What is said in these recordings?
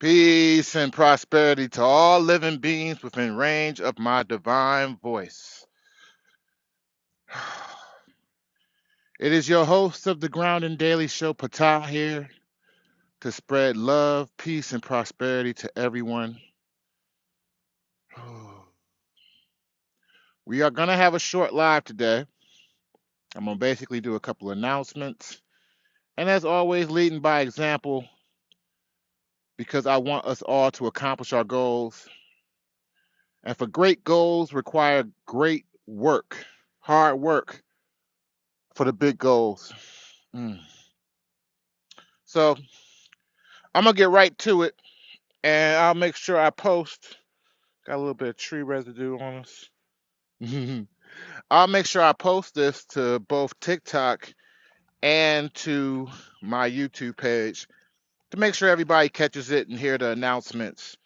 Peace and prosperity to all living beings within range of my divine voice. It is your host of the Ground and Daily Show, Patah, here to spread love, peace, and prosperity to everyone. We are going to have a short live today. I'm going to basically do a couple announcements. And as always, leading by example because I want us all to accomplish our goals. And for great goals require great work, hard work for the big goals. Mm. So I'm gonna get right to it, and I'll make sure I post. Got a little bit of tree residue on us. I'll make sure I post this to both TikTok and to my YouTube page to make sure everybody catches it and hear the announcements.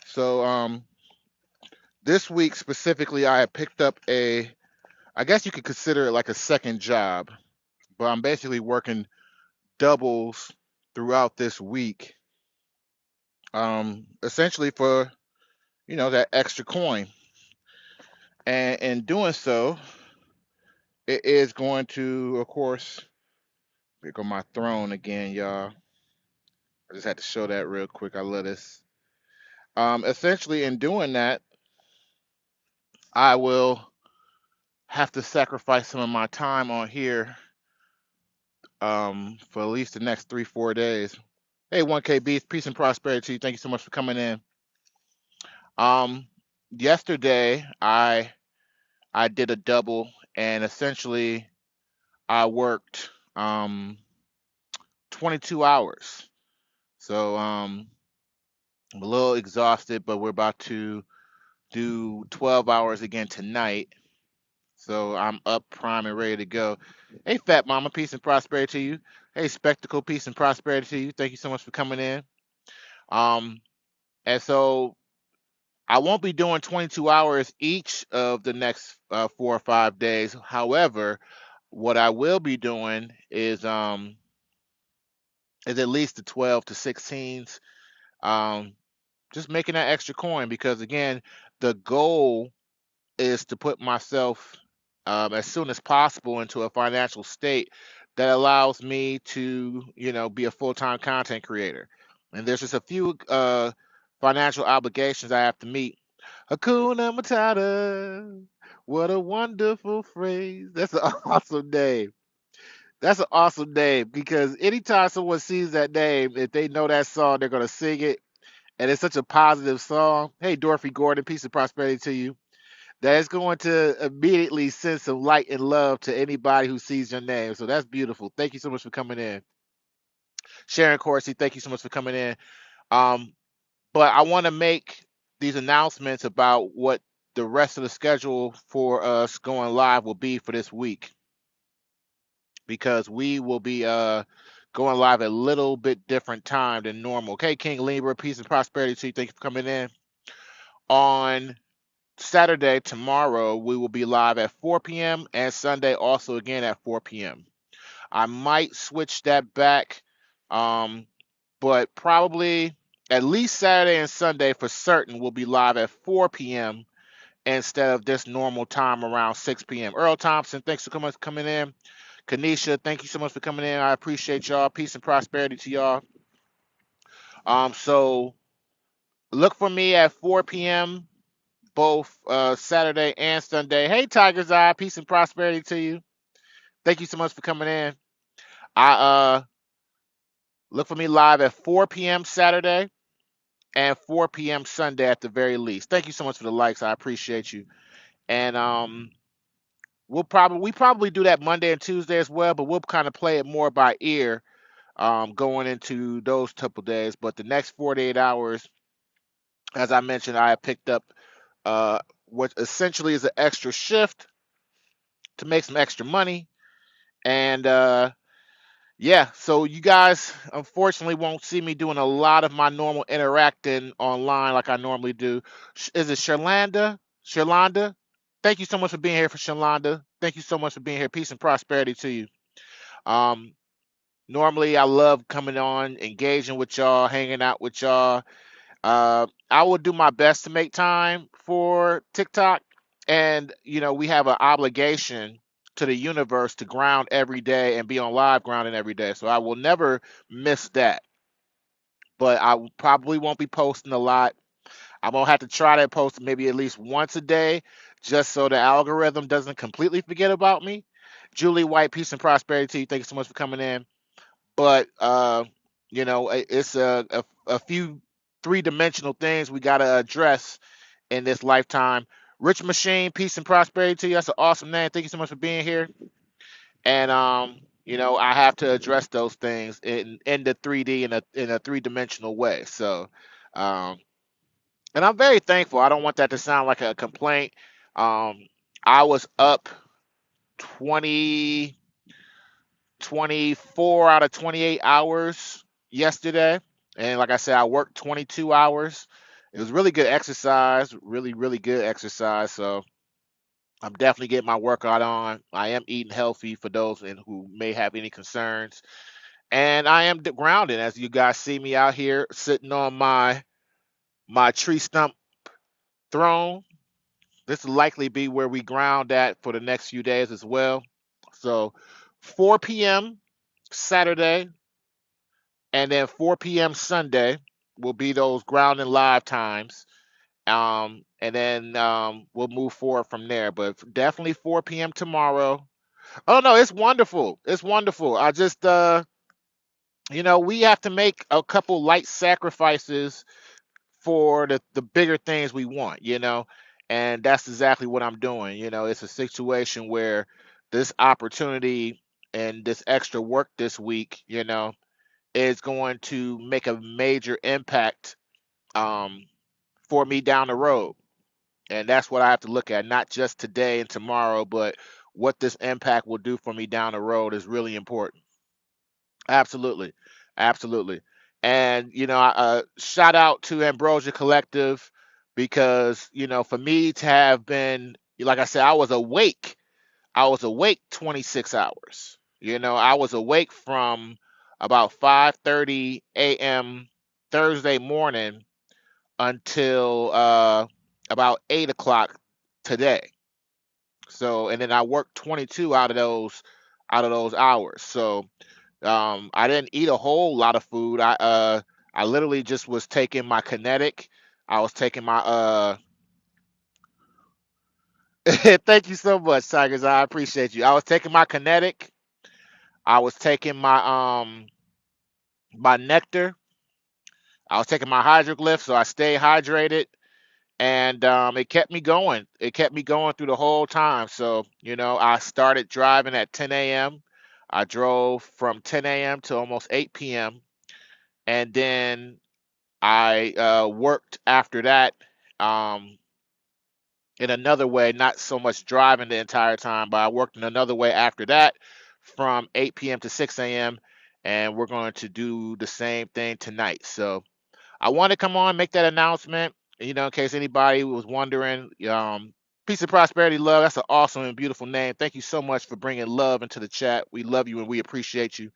So this week specifically, I have picked up I guess you could consider it like a second job, but I'm basically working doubles throughout this week, essentially for that extra coin. And in doing so, it is going to, of course, here go my throne again, y'all. I just had to show that real quick. I love this. Essentially, in doing that, I will have to sacrifice some of my time on here for at least the next 3, 4 days. Hey, 1K Beast, peace and prosperity to you. Thank you so much for coming in. Um, Yesterday, I did a double, and essentially, I worked 22 hours. So I'm a little exhausted, but we're about to do 12 hours again tonight. So I'm up, prime, and ready to go. Hey, Fat Mama, peace and prosperity to you. Hey, Spectacle, peace and prosperity to you. Thank you so much for coming in. Um, and so I won't be doing 22 hours each of the next 4 or 5 days. However, what I will be doing is at least the 12 to 16s. Um, just making that extra coin because again, the goal is to put myself as soon as possible into a financial state that allows me to, be a full-time content creator. And there's just a few financial obligations I have to meet. Hakuna Matata. What a wonderful phrase. That's an awesome name. That's an awesome name because anytime someone sees that name, if they know that song, they're gonna sing it, and it's such a positive song. Hey, Dorothy Gordon, peace and prosperity to you. That is going to immediately send some light and love to anybody who sees your name. So that's beautiful. Thank you so much for coming in, Sharon Corsi. Thank you so much for coming in. Um, but I want to make these announcements about what the rest of the schedule for us going live will be for this week because we will be going live at a little bit different time than normal. Okay, King Libra, peace and prosperity to you. Thank you for coming in. On Saturday, tomorrow, we will be live at 4 p.m. and Sunday also again at 4 p.m. I might switch that back, um, but probably at least Saturday and Sunday for certain will be live at 4 p.m. instead of this normal time around 6 p.m. Earl Thompson, thanks for coming in. Kanisha, thank you so much for coming in. I appreciate y'all. Peace and prosperity to y'all. So look for me at 4 p.m. both Saturday and Sunday. Hey, Tiger's Eye, peace and prosperity to you. Thank you so much for coming in. I look for me live at 4 p.m. Saturday and 4 p.m. Sunday at the very least. Thank you so much for the likes. I appreciate you. And we probably do that Monday and Tuesday as well, but we'll kind of play it more by ear going into those couple days. But the next 48 hours, as I mentioned, I have picked up what essentially is an extra shift to make some extra money. And yeah, so you guys unfortunately won't see me doing a lot of my normal interacting online like I normally do. Is it Sherlanda? Sherlanda? Thank you so much for being here for Sherlanda. Thank you so much for being here. Peace and prosperity to you. Um, Normally, I love coming on, engaging with y'all, hanging out with y'all. I will do my best to make time for TikTok. And, we have an obligation to the universe to ground every day and be on live grounding every day. So I will never miss that. But probably won't be posting a lot. I'm going to have to try to post maybe at least once a day just so the algorithm doesn't completely forget about me. Julie White, peace and prosperity to you. Thank you so much for coming in. But it's a few three-dimensional things we got to address in this lifetime. Rich Machine, peace and prosperity to you. That's an awesome name. Thank you so much for being here. And I have to address those things in the 3D in a three-dimensional way. So, um, and I'm very thankful. I don't want that to sound like a complaint. Um, I was up 20 24 out of 28 hours yesterday. And like I said, I worked 22 hours. It was really good exercise, really, really good exercise. So I'm definitely getting my workout on. I am eating healthy for those who may have any concerns. And I am grounded, as you guys see me out here sitting on my tree stump throne. This will likely be where we ground at for the next few days as well. So 4 p.m. Saturday, and then 4 p.m. Sunday will be those grounding live times. And then we'll move forward from there. But definitely 4 p.m. tomorrow. Oh no, it's wonderful. It's wonderful. I just we have to make a couple light sacrifices for the bigger things we want. And that's exactly what I'm doing. It's a situation where this opportunity and this extra work this week, is going to make a major impact um, for me down the road. And that's what I have to look at, not just today and tomorrow, but what this impact will do for me down the road is really important. Absolutely. Absolutely. And, shout out to Ambrosia Collective because, for me to have been, like I said, I was awake 26 hours. I was awake from about 5:30 a.m. Thursday morning until about 8 o'clock today. So, and then I worked 22 out of those hours. So, I didn't eat a whole lot of food. I literally just was taking my kinetic. I was taking my thank you so much, Tigers. I appreciate you. I was taking my kinetic. I was taking my nectar. I was taking my hydroglyph, so I stayed hydrated, and it kept me going. It kept me going through the whole time. So I started driving at 10 a.m. I drove from 10 a.m. to almost 8 p.m. and then I worked after that um, in another way, not so much driving the entire time, but I worked in another way after that from 8 p.m. to 6 a.m. And we're going to do the same thing tonight. So I want to come on, make that announcement, in case anybody was wondering. Peace and prosperity, love. That's an awesome and beautiful name. Thank you so much for bringing love into the chat. We love you and we appreciate you.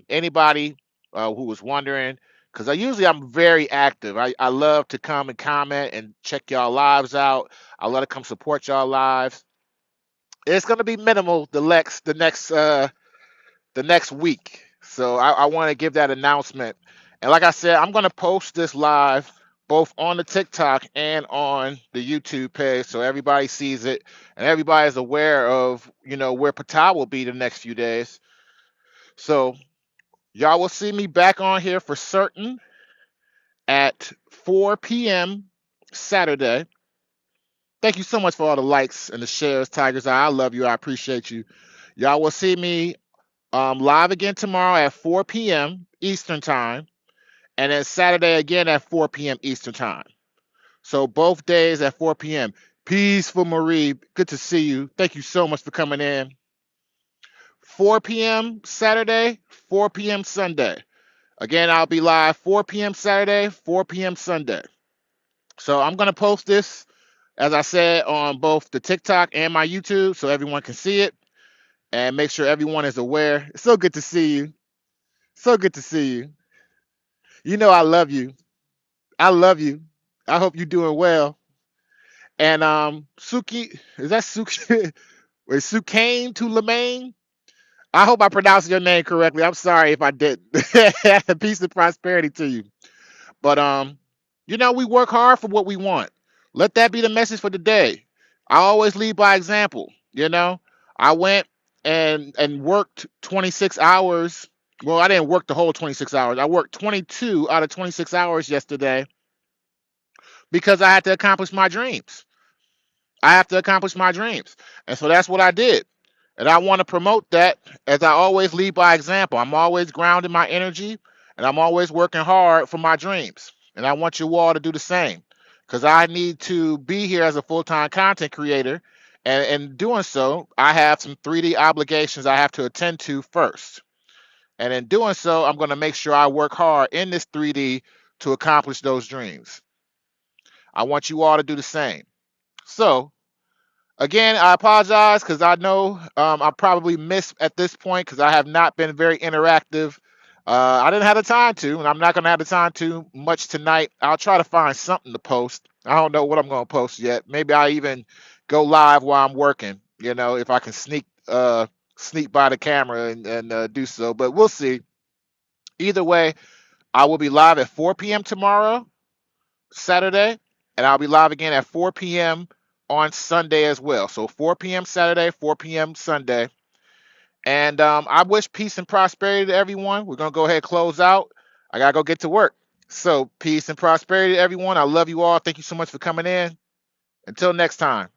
Anybody who was wondering, because I'm very active. I love to come and comment and check y'all lives out. I love to come support y'all lives. It's gonna be minimal the next week. So I want to give that announcement. And like I said, I'm gonna post this live both on the TikTok and on the YouTube page so everybody sees it and everybody's aware of where Patah will be the next few days. So y'all will see me back on here for certain at 4 p.m. Saturday. Thank you so much for all the likes and the shares, Tigers. I love you. I appreciate you. Y'all will see me live again tomorrow at 4 p.m. Eastern Time, and then Saturday again at 4 p.m. Eastern Time. So both days at 4 p.m. Peaceful Marie, good to see you. Thank you so much for coming in. 4 p.m. Saturday, 4 p.m. Sunday. Again, I'll be live 4 p.m. Saturday, 4 p.m. Sunday. So I'm going to post this, as I said, on both the TikTok and my YouTube so everyone can see it and make sure everyone is aware. It's so good to see you. So good to see you. You know I love you. I love you. I hope you're doing well. And Suki, is that Suki? Wait, Sukane to Lemaine? I hope I pronounced your name correctly. I'm sorry if I didn't. Peace and prosperity to you. But we work hard for what we want. Let that be the message for today. I always lead by example. I went and worked 26 hours. Well, I didn't work the whole 26 hours. I worked 22 out of 26 hours yesterday because I had to accomplish my dreams. I have to accomplish my dreams. And so that's what I did. And I want to promote that as I always lead by example. I'm always grounding my energy and I'm always working hard for my dreams. And I want you all to do the same because I need to be here as a full time content creator. And in doing so, I have some 3D obligations I have to attend to first. And in doing so, I'm going to make sure I work hard in this 3D to accomplish those dreams. I want you all to do the same. So, again, I apologize because I know I probably missed at this point because I have not been very interactive. I didn't have the time to, and I'm not going to have the time to much tonight. I'll try to find something to post. I don't know what I'm going to post yet. Maybe I even go live while I'm working. If I can sneak by the camera and do so. But we'll see. Either way, I will be live at 4 p.m. tomorrow, Saturday, and I'll be live again at 4 p.m. on Sunday as well. So 4 p.m. Saturday, 4 p.m. Sunday. And I wish peace and prosperity to everyone. We're going to go ahead and close out. I got to go get to work. So peace and prosperity to everyone. I love you all. Thank you so much for coming in. Until next time.